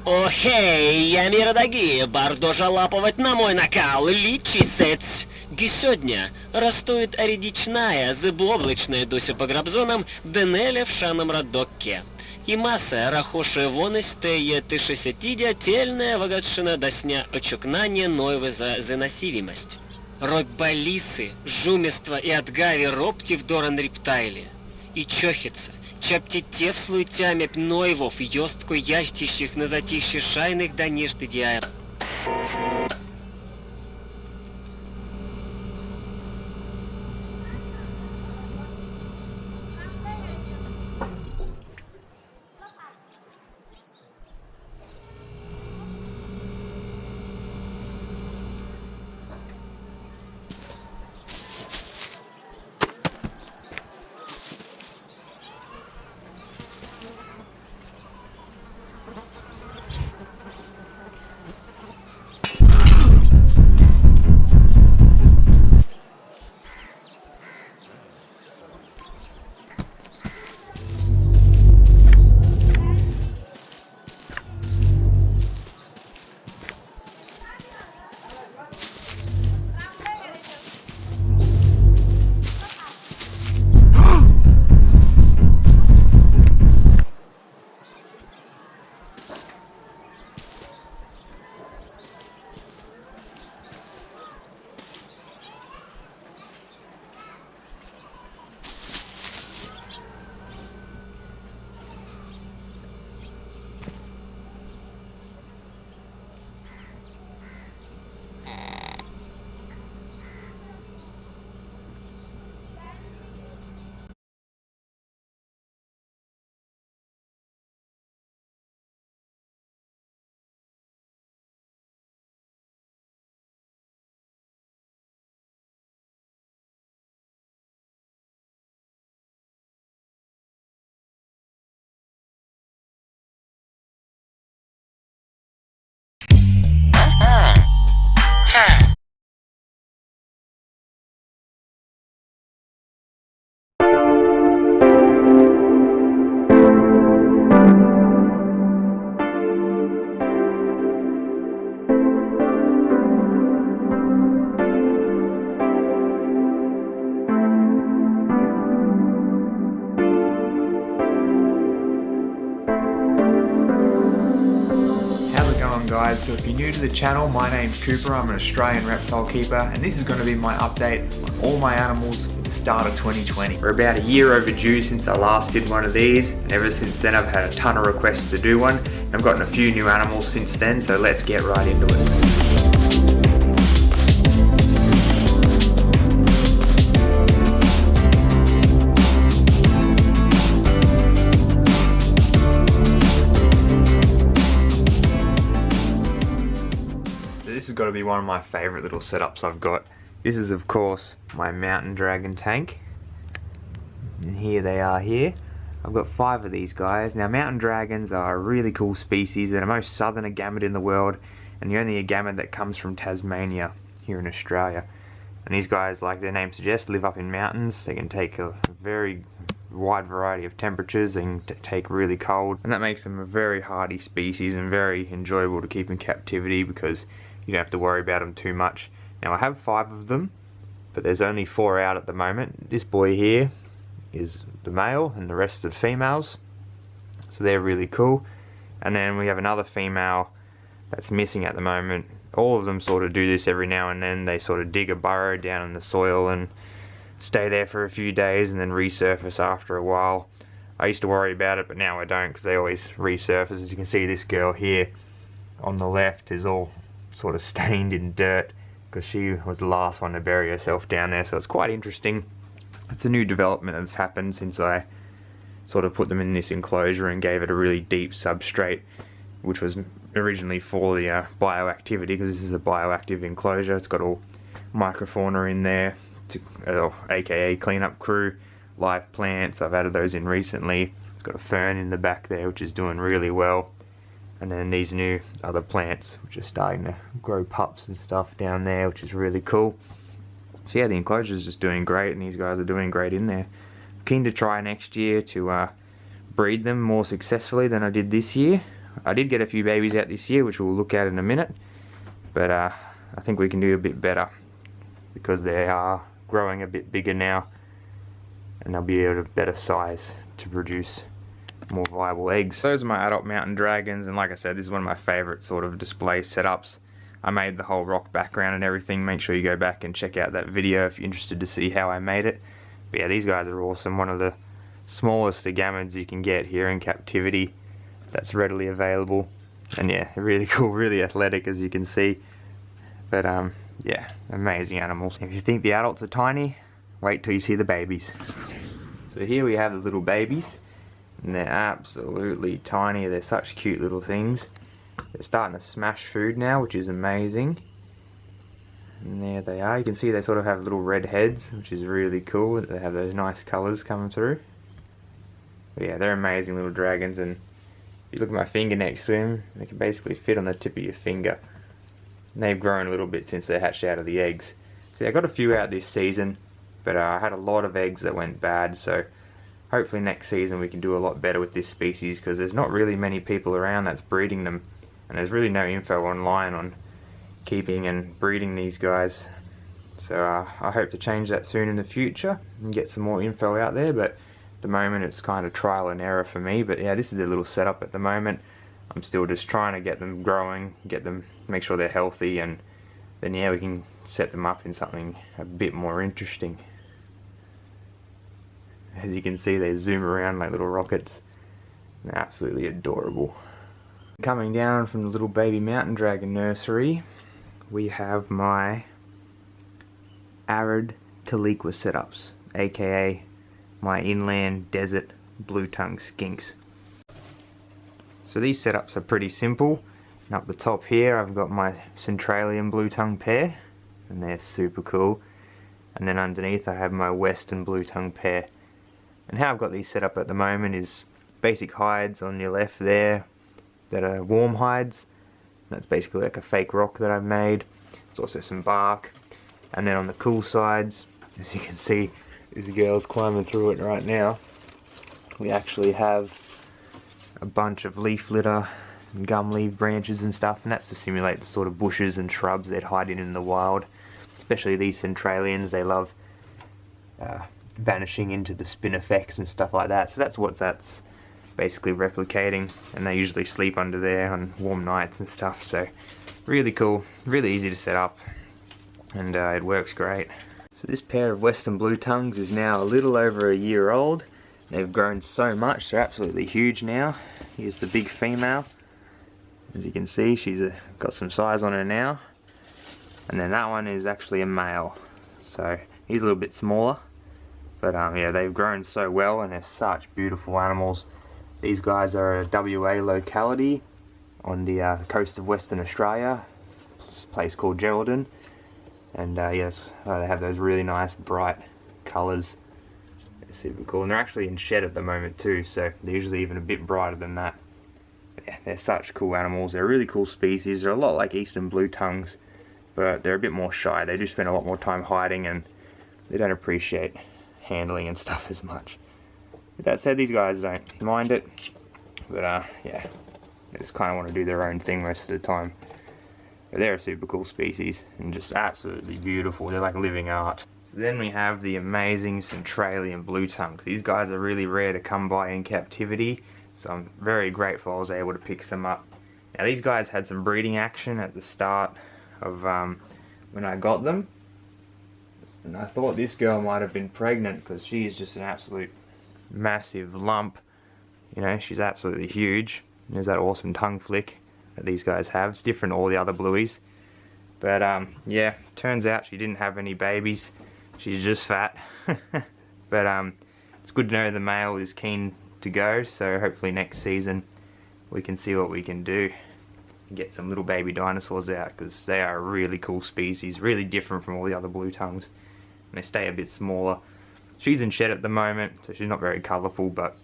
Охей, я мир дорогие, бардо жалапывать на мой накал, личисец. Сегодня растует оредичная, зыбовлачная дося по грабзонам, денеля в шаном радокке. И масса рахошая вонестея тышесетидя тельная вагатшина досня очукнание нойвы за заносимость. Роббалисы, жумество и отгави робти в доран рептайли. И чохится, чаптите в слуйтями пнойвов, ёстку ястищих на затище шайных да нежды диая. Guys, so if you're new to the channel, my name's Cooper, I'm an Australian reptile keeper, and this is going to be my update on all my animals at the start of 2020. We're about a year overdue since I last did one of these, and ever since then I've had a ton of requests to do one. I've gotten a few new animals since then, so let's get right into it. This has got to be one of my favourite little setups I've got. This is of course my mountain dragon tank. And here they are here. I've got 5 of these guys. Now mountain dragons are a really cool species. They're the most southern agamid in the world and the only agamid that comes from Tasmania here in Australia. And these guys, like their name suggests, live up in mountains. They can take a very wide variety of temperatures. They can take really cold, and that makes them a very hardy species and very enjoyable to keep in captivity because you don't have to worry about them too much. Now I have 5 of them, but there's only 4 out at the moment. This boy here is the male and the rest are the females, so they're really cool. And then we have another female that's missing at the moment. All of them sort of do this every now and then. They sort of dig a burrow down in the soil and stay there for a few days and then resurface after a while. I used to worry about it, but now I don't because they always resurface. As you can see, this girl here on the left is all sort of stained in dirt because she was the last one to bury herself down there, so it's quite interesting. It's a new development that's happened since I sort of put them in this enclosure and gave it a really deep substrate, which was originally for the bioactivity, because this is a bioactive enclosure. It's got all microfauna in there, aka cleanup crew, live plants. I've added those in recently. It's got a fern in the back there which is doing really well. And then these new other plants which are starting to grow pups and stuff down there, which is really cool. So yeah, the enclosure is just doing great and these guys are doing great in there. I'm keen to try next year to breed them more successfully than I did this year. I did get a few babies out this year, which we'll look at in a minute, but I think we can do a bit better because they are growing a bit bigger now and they'll be at a better size to produce more viable eggs. Those are my adult mountain dragons, and like I said, this is one of my favorite sort of display setups. I made the whole rock background and everything. Make sure you go back and check out that video if you're interested to see how I made it. But yeah, these guys are awesome. One of the smallest agamids you can get here in captivity that's readily available. And yeah, really cool, really athletic, as you can see. But yeah, amazing animals. If you think the adults are tiny, wait till you see the babies. So here we have the little babies, and they're absolutely tiny. They're such cute little things. They're starting to smash food now, which is amazing. And there they are. You can see they sort of have little red heads, which is really cool. They have those nice colours coming through. But yeah, they're amazing little dragons, and if you look at my finger next to them, they can basically fit on the tip of your finger. And they've grown a little bit since they hatched out of the eggs. See, I got a few out this season, but I had a lot of eggs that went bad, so hopefully next season we can do a lot better with this species, because there's not really many people around that's breeding them, and there's really no info online on keeping and breeding these guys. So I hope to change that soon in the future and get some more info out there, but at the moment it's kind of trial and error for me. But yeah, this is a little setup at the moment. I'm still just trying to get them growing, make sure they're healthy, and then yeah, we can set them up in something a bit more interesting. As you can see, they zoom around like little rockets. They're absolutely adorable. Coming down from the little baby mountain dragon nursery, we have my arid Taliqua setups, aka my inland desert blue tongue skinks. So these setups are pretty simple. And up the top here I've got my Centralian blue tongue pair, and they're super cool. And then underneath I have my western blue tongue pair. And how I've got these set up at the moment is basic hides on your left there that are warm hides. That's basically like a fake rock that I've made. There's also some bark. And then on the cool sides, as you can see, this girl's climbing through it right now. We actually have a bunch of leaf litter and gum leaf branches and stuff, and that's to simulate the sort of bushes and shrubs they'd hide in the wild. Especially these Centralians, they love vanishing into the spinifex and stuff like that. So that's what that's basically replicating, and they usually sleep under there on warm nights and stuff. So really cool, really easy to set up, and it works great. So this pair of western blue tongues is now a little over a year old. They've grown so much, they're absolutely huge now. Here's the big female. As you can see, she's got some size on her now. And then that one is actually a male. So he's a little bit smaller. But yeah, they've grown so well, and they're such beautiful animals. These guys are a WA locality on the coast of Western Australia. It's a place called Geraldton. And yes, they have those really nice bright colours. They're super cool, and they're actually in shed at the moment too, so they're usually even a bit brighter than that. But yeah, they're such cool animals. They're a really cool species. They're a lot like eastern blue tongues, but they're a bit more shy. They do spend a lot more time hiding, and they don't appreciate handling and stuff as much. With that said, these guys don't mind it, but yeah, they just kind of want to do their own thing most of the time. But they're a super cool species and just absolutely beautiful. They're like living art. So then we have the amazing Centralian blue tongues. These guys are really rare to come by in captivity, so I'm very grateful I was able to pick some up. Now these guys had some breeding action at the start of when I got them, and I thought this girl might have been pregnant because she is just an absolute massive lump. You know, she's absolutely huge. There's that awesome tongue flick that these guys have. It's different to all the other blueies. But yeah, turns out she didn't have any babies. She's just fat. But it's good to know the male is keen to go, so hopefully next season we can see what we can do and get some little baby dinosaurs out, because they are a really cool species, really different from all the other blue tongues, and they stay a bit smaller. She's in shed at the moment, so she's not very colourful, but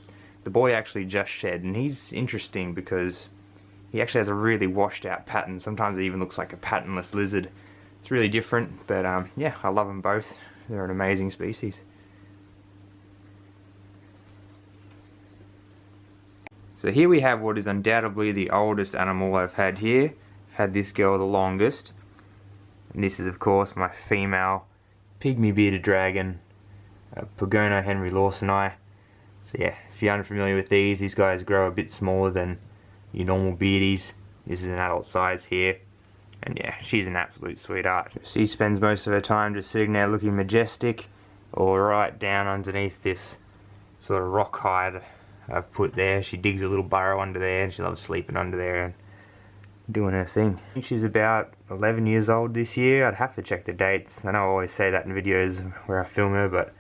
the boy actually just shed, and he's interesting because he actually has a really washed out pattern. Sometimes it even looks like a patternless lizard. It's really different, but yeah, I love them both. They're an amazing species. So here we have what is undoubtedly the oldest animal I've had here. I've had this girl the longest. And this is of course my female pygmy bearded dragon, Pogono Henry Lawsoni. So yeah, if you're unfamiliar with these guys grow a bit smaller than your normal beardies. This is an adult size here. And yeah, she's an absolute sweetheart. She spends most of her time just sitting there looking majestic, or right down underneath this sort of rock hide I've put there. She digs a little burrow under there and she loves sleeping under there and doing her thing. I think she's about 11 years old this year. I'd have to check the dates. I know I always say that in videos where I film her, but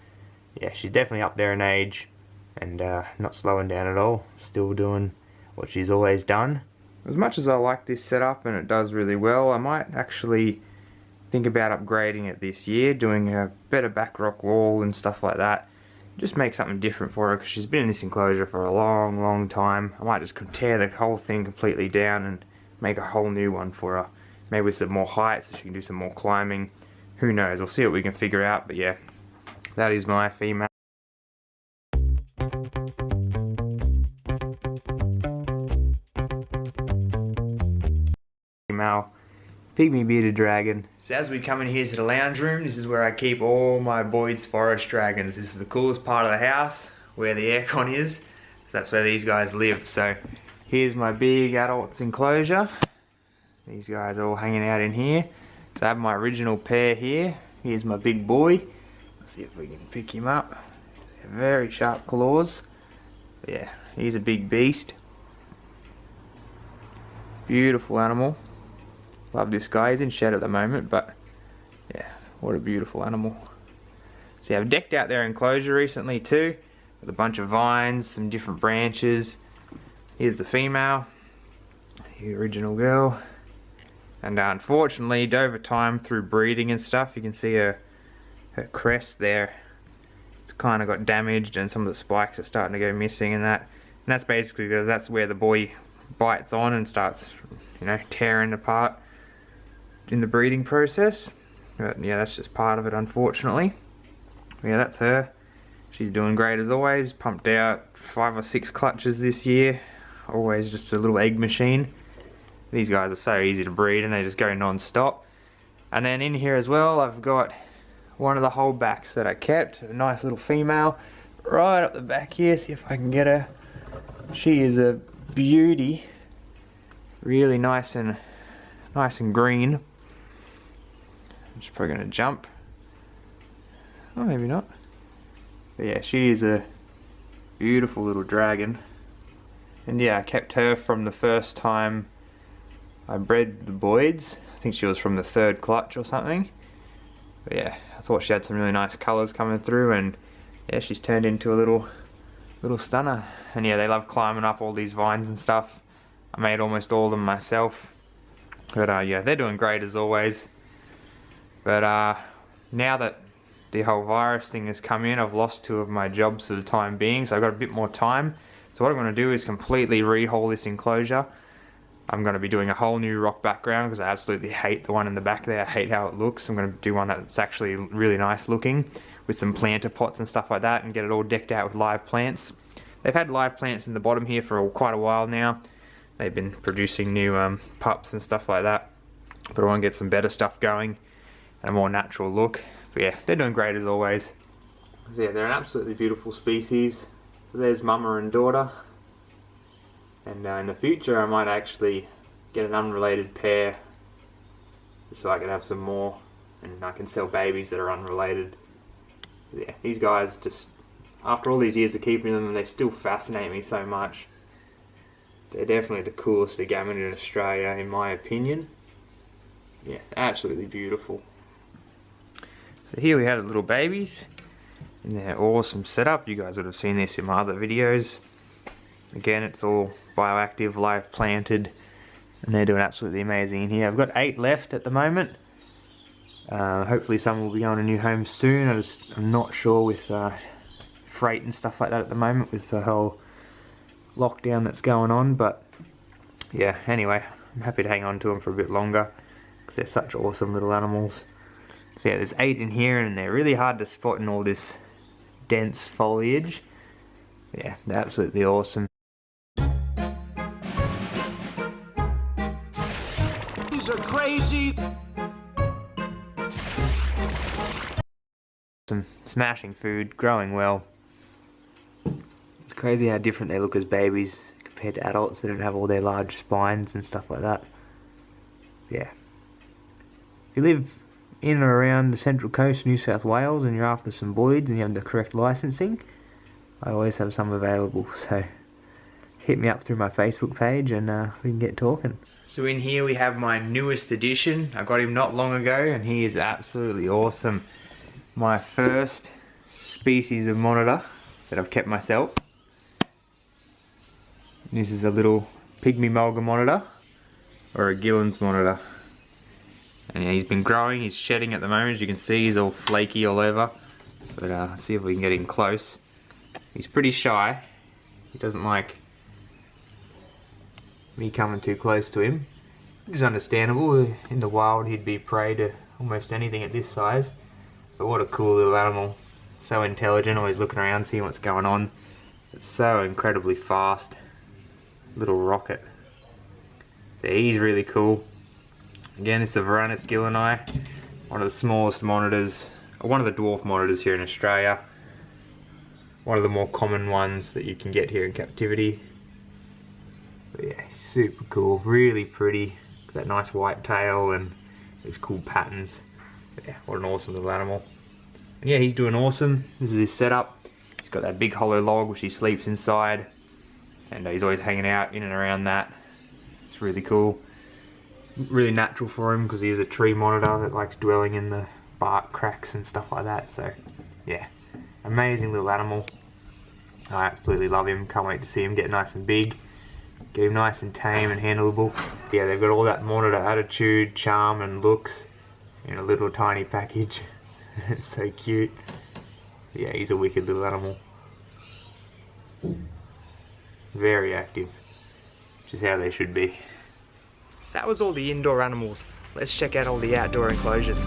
yeah, she's definitely up there in age and not slowing down at all. Still doing what she's always done. As much as I like this setup and it does really well, I might actually think about upgrading it this year, doing a better back rock wall and stuff like that. Just make something different for her because she's been in this enclosure for a long time. I might just tear the whole thing completely down and make a whole new one for her. Maybe with some more height so she can do some more climbing. Who knows, we'll see what we can figure out, but yeah, that is my female. Pygmy bearded dragon. So as we come in here to the lounge room, this is where I keep all my Boyd's Forest dragons. This is the coolest part of the house, where the aircon is. So that's where these guys live. So here's my big adults enclosure. These guys are all hanging out in here. So I have my original pair here. Here's my big boy. Let's see if we can pick him up. Very sharp claws. But yeah, he's a big beast. Beautiful animal. Love this guy. He's in shed at the moment, but yeah, what a beautiful animal. So yeah, I've decked out their enclosure recently too, with a bunch of vines, some different branches. Here's the female, the original girl. And unfortunately, over time through breeding and stuff, you can see her crest there. It's kind of got damaged and some of the spikes are starting to go missing and that. And that's basically because that's where the boy bites on and starts, you know, tearing apart in the breeding process. But yeah, that's just part of it, unfortunately. Yeah, that's her. She's doing great as always. Pumped out 5 or 6 clutches this year. Always just a little egg machine. These guys are so easy to breed and they just go non-stop. And then in here as well, I've got one of the holdbacks that I kept, a nice little female right up the back here. See if I can get her. She is a beauty, really nice and green. She's probably gonna jump. Oh, maybe not. But yeah, she is a beautiful little dragon. And yeah, I kept her from the first time I bred the Boyds. I think she was from the 3rd clutch or something. But yeah, I thought she had some really nice colours coming through, and yeah, she's turned into a little stunner. And yeah, they love climbing up all these vines and stuff. I made almost all of them myself. But yeah, they're doing great as always. But now that the whole virus thing has come in, I've lost 2 of my jobs for the time being, so I've got a bit more time. So what I'm going to do is completely rehaul this enclosure. I'm going to be doing a whole new rock background because I absolutely hate the one in the back there. I hate how it looks. I'm going to do one that's actually really nice looking with some planter pots and stuff like that and get it all decked out with live plants. They've had live plants in the bottom here for quite a while now. They've been producing new pups and stuff like that. But I want to get some better stuff going and a more natural look. But yeah, they're doing great as always. So yeah, they're an absolutely beautiful species. So there's mama and daughter. And in the future I might actually get an unrelated pair so I can have some more and I can sell babies that are unrelated. Yeah, these guys just, after all these years of keeping them, they still fascinate me so much. They're definitely the coolest gammon in Australia in my opinion. Yeah, absolutely beautiful. So here we have the little babies in their awesome setup. You guys would have seen this in my other videos. Again, it's all bioactive, live planted, and they're doing absolutely amazing in here. I've got 8 left at the moment. Hopefully some will be on a new home soon. I'm not sure with freight and stuff like that at the moment with the whole lockdown that's going on, but yeah, anyway, I'm happy to hang on to them for a bit longer because they're such awesome little animals. So yeah, there's 8 in here and they're really hard to spot in all this dense foliage. Yeah, they're absolutely awesome. are crazy. Some smashing food, growing well. It's crazy how different they look as babies compared to adults. They don't have all their large spines and stuff like that. Yeah. If you live in or around the Central Coast, New South Wales, and you're after some boids and you have the correct licensing, I always have some available, so hit me up through my Facebook page and we can get talking. So in here we have my newest addition. I got him not long ago and he is absolutely awesome. My first species of monitor that I've kept myself. This is a little pygmy mulga monitor, or a Gillen's monitor. And yeah, he's been growing, he's shedding at the moment. As you can see, he's all flaky all over. But let's see if we can get in close. He's pretty shy. He doesn't like me coming too close to him. Which is understandable. In the wild he'd be prey to almost anything at this size. But what a cool little animal. So intelligent, always looking around, seeing what's going on. It's so incredibly fast. Little rocket. So he's really cool. Again, this is a Varanus gilleni, one of the smallest monitors, or one of the dwarf monitors here in Australia. One of the more common ones that you can get here in captivity. But yeah, super cool, really pretty. Got that nice white tail and these cool patterns. But yeah, what an awesome little animal. And yeah, he's doing awesome. This is his setup. He's got that big hollow log which he sleeps inside. And he's always hanging out in and around that. It's really cool. Really natural for him because he is a tree monitor that likes dwelling in the bark cracks and stuff like that. So yeah, amazing little animal. I absolutely love him. Can't wait to see him get nice and big. Get him nice and tame and handleable. Yeah, they've got all that monitor attitude, charm and looks in a little tiny package. It's so cute. Yeah, he's a wicked little animal. Very active, which is how they should be. So that was all the indoor animals. Let's check out all the outdoor enclosures.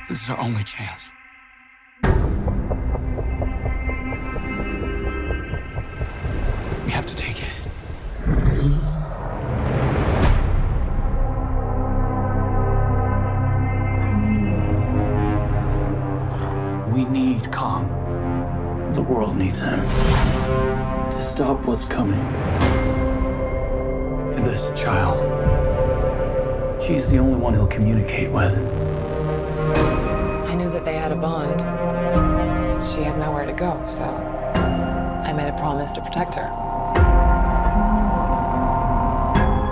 This is our only chance. We have to take it. We need Kong. The world needs him to stop what's coming. And this child, she's the only one he'll communicate with. I knew that they had a bond. She had nowhere to go, so I made a promise to protect her.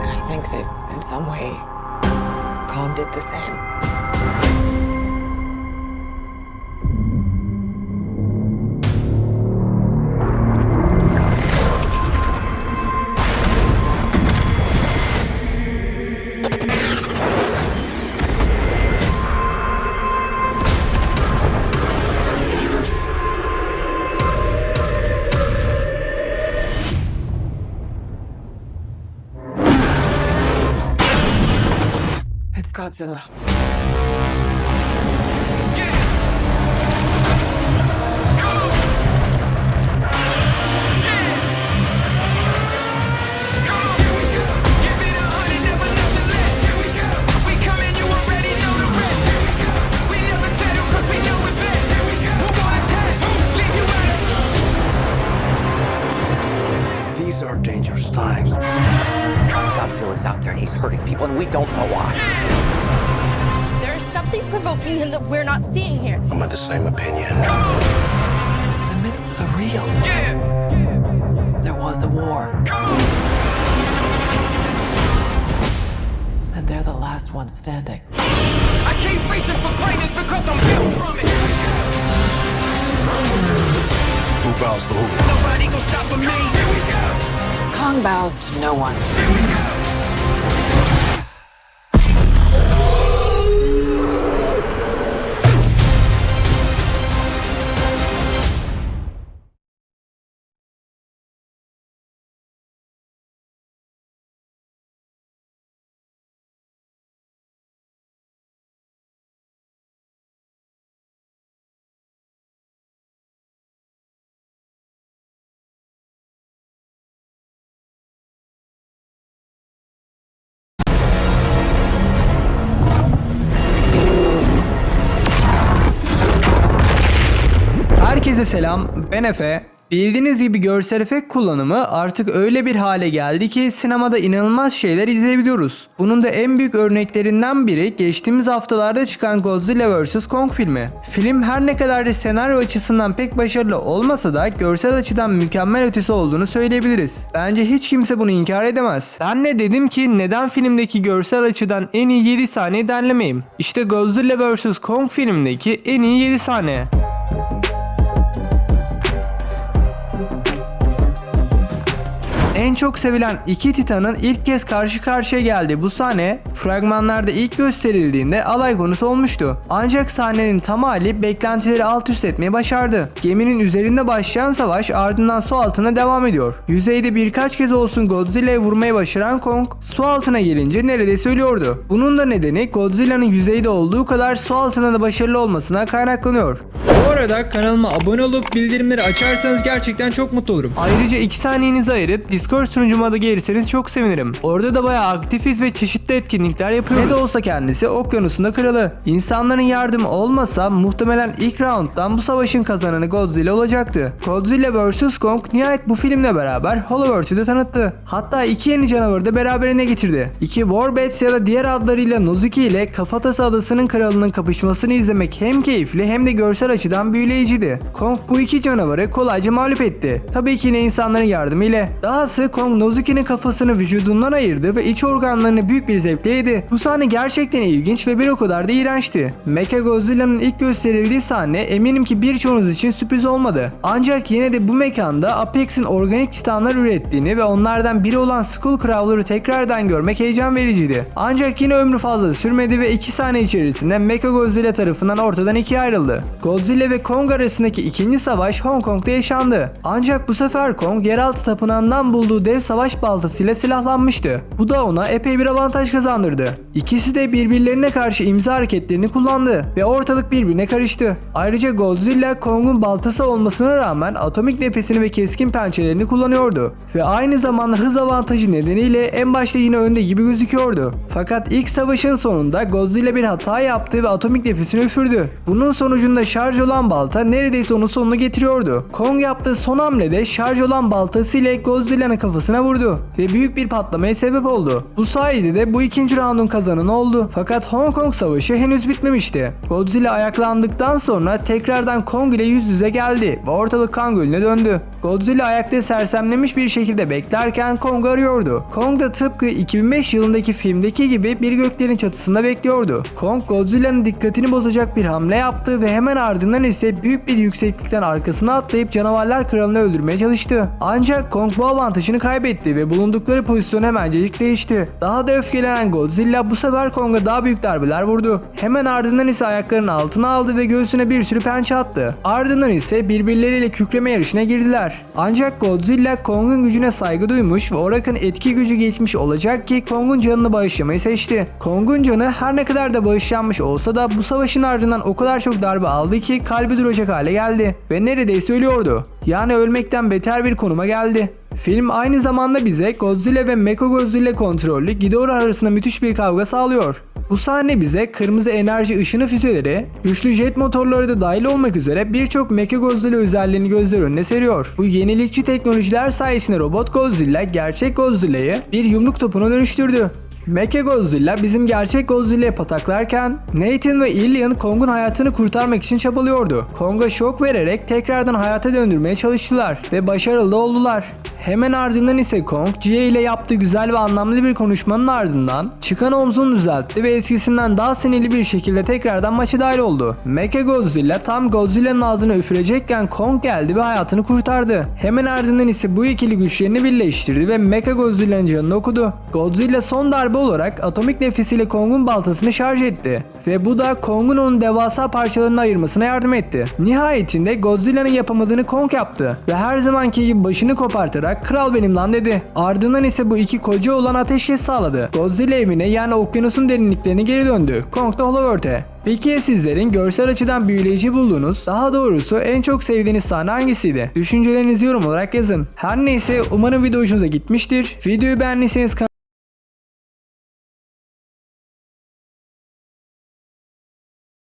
And I think that in some way, Kong did the same. It's Godzilla. don't know why. There's something provoking him that we're not seeing here. I'm of the same opinion. The myths are real. There was a war. And they're the last ones standing. I keep reaching for greatness because I'm built from it. Who bows to who? Nobody gon' stop for me. Here we go. Kong bows to no one. Here we go. Herkese selam, ben Efe. Bildiğiniz gibi görsel efekt kullanımı artık öyle bir hale geldi ki sinemada inanılmaz şeyler izleyebiliyoruz. Bunun da en büyük örneklerinden biri geçtiğimiz haftalarda çıkan Godzilla vs. Kong filmi. Film her ne kadar da senaryo açısından pek başarılı olmasa da görsel açıdan mükemmel ötesi olduğunu söyleyebiliriz. Bence hiç kimse bunu inkar edemez. Ben de dedim ki neden filmdeki görsel açıdan en iyi 7 sahneyi derlemeyeyim. İşte Godzilla vs. Kong filmindeki en iyi 7 sahne. En çok sevilen iki titanın ilk kez karşı karşıya geldiği bu sahne fragmanlarda ilk gösterildiğinde alay konusu olmuştu. Ancak sahnenin tamamı beklentileri alt üst etmeyi başardı. Geminin üzerinde başlayan savaş ardından su altına devam ediyor. Yüzeyde birkaç kez olsun Godzilla'yı vurmayı başaran Kong su altına gelince neredeyse ölüyordu. Bunun da nedeni Godzilla'nın yüzeyde olduğu kadar su altında da başarılı olmasına kaynaklanıyor. Bu arada kanalıma abone olup bildirimleri açarsanız gerçekten çok mutlu olurum. Ayrıca 2 saniyenizi ayırıp Discord sunucuma da gelirseniz çok sevinirim. Orada da bayağı aktifiz ve çeşitli etkinlikler yapıyoruz. Ne de olsa kendisi okyanusunda kralı. İnsanların yardımı olmasa muhtemelen ilk rounddan bu savaşın kazananı Godzilla olacaktı. Godzilla vs. Kong nihayet bu filmle beraber Hollow de tanıttı. Hatta iki yeni canavarı da beraberine getirdi. İki Warbats ya da diğer adlarıyla Nozuki ile Kafatası Adası'nın kralının kapışmasını izlemek hem keyifli hem de görsel açıdan büyüleyiciydi. Kong bu iki canavarı kolayca mağlup etti. Tabii ki yine insanların yardımı ile. Dahası Kong Nozuki'nin kafasını vücudundan ayırdı ve iç organlarını büyük bir zevkle yedi. Bu sahne gerçekten ilginç ve bir o kadar da iğrençti. Mechagodzilla'nın ilk gösterildiği sahne eminim ki birçoğunuz için sürpriz olmadı. Ancak yine de bu mekanda Apex'in organik titanlar ürettiğini ve onlardan biri olan Skullcrawler'ı tekrardan görmek heyecan vericiydi. Ancak yine ömrü fazla sürmedi ve 2 saniye içerisinde Mechagodzilla tarafından ortadan ikiye ayrıldı. Godzilla ve Kong arasındaki ikinci savaş Hong Kong'da yaşandı. Ancak bu sefer Kong yeraltı tapınağından bulduğu dev savaş baltasıyla silahlanmıştı. Bu da ona epey bir avantaj kazandırdı. İkisi de birbirlerine karşı imza hareketlerini kullandı ve ortalık birbirine karıştı. Ayrıca Godzilla Kong'un baltası olmasına rağmen atomik nefesini ve keskin pençelerini kullanıyordu ve aynı zamanda hız avantajı nedeniyle en başta yine önde gibi gözüküyordu. Fakat ilk savaşın sonunda Godzilla bir hata yaptı ve atomik nefesini üfürdü. Bunun sonucunda şarj olan balta neredeyse onun sonunu getiriyordu. Kong yaptığı son hamlede şarj olan baltası ile Godzilla'nın kafasına vurdu ve büyük bir patlamaya sebep oldu. Bu sayede de bu ikinci roundun kazananı oldu. Fakat Hong Kong savaşı henüz bitmemişti. Godzilla ayaklandıktan sonra tekrardan Kong ile yüz yüze geldi ve ortalık kan gölüne döndü. Godzilla ayakta sersemlemiş bir şekilde beklerken Kong arıyordu. Kong da tıpkı 2005 yılındaki filmdeki gibi bir göklerin çatısında bekliyordu. Kong Godzilla'nın dikkatini bozacak bir hamle yaptı ve hemen ardından ise büyük bir yükseklikten arkasına atlayıp canavarlar kralını öldürmeye çalıştı. Ancak Kong bu avantajını kaybetti ve bulundukları pozisyon hemencecik değişti. Daha da öfkelenen Godzilla bu sefer Kong'a daha büyük darbeler vurdu. Hemen ardından ise ayaklarının altına aldı ve göğsüne bir sürü pençe attı. Ardından ise birbirleriyle kükreme yarışına girdiler. Ancak Godzilla Kong'un gücüne saygı duymuş ve Orak'ın etki gücü geçmiş olacak ki Kong'un canını bağışlamayı seçti. Kong'un canı her ne kadar da bağışlanmış olsa da bu savaşın ardından o kadar çok darbe aldı ki kalbi duracak hale geldi ve neredeyse ölüyordu. Yani ölmekten beter bir konuma geldi. Film aynı zamanda bize Godzilla ve Mechagodzilla kontrollü Ghidorah arasında müthiş bir kavga sağlıyor. Bu sahne bize kırmızı enerji ışını füzeleri, güçlü jet motorları da dahil olmak üzere birçok Mechagodzilla özelliğini gözler önüne seriyor. Bu yenilikçi teknolojiler sayesinde robot Godzilla gerçek Godzilla'yı bir yumruk topuna dönüştürdü. Mechagodzilla bizim gerçek Godzilla'yı pataklarken Nathan ve Alien Kong'un hayatını kurtarmak için çabalıyordu. Kong'a şok vererek tekrardan hayata döndürmeye çalıştılar ve başarılı oldular. Hemen ardından ise Kong, Jie ile yaptığı güzel ve anlamlı bir konuşmanın ardından çıkan omzunu düzeltti ve eskisinden daha sinirli bir şekilde tekrardan maça dahil oldu. Mechagodzilla tam Godzilla'nın ağzına üfürecekken Kong geldi ve hayatını kurtardı. Hemen ardından ise bu ikili güçlerini birleştirdi ve Mechagodzilla'nın canını okudu. Godzilla son darbe olarak atomik nefesiyle Kong'un baltasını şarj etti ve bu da Kong'un onun devasa parçalarını ayırmasına yardım etti. Nihayetinde Godzilla'nın yapamadığını Kong yaptı ve her zamanki gibi başını kopartarak "Kral benim lan" dedi. Ardından ise bu iki koca olan ateşkes sağladı. Godzilla evine yani okyanusun derinliklerine geri döndü. Kong da Hollow. Peki ya sizlerin görsel açıdan büyüleyici bulduğunuz, daha doğrusu en çok sevdiğiniz sahne hangisiydi? Düşüncelerinizi yorum olarak yazın. Her neyse, umarım video hoşunuza gitmiştir. Videoyu beğendiyseniz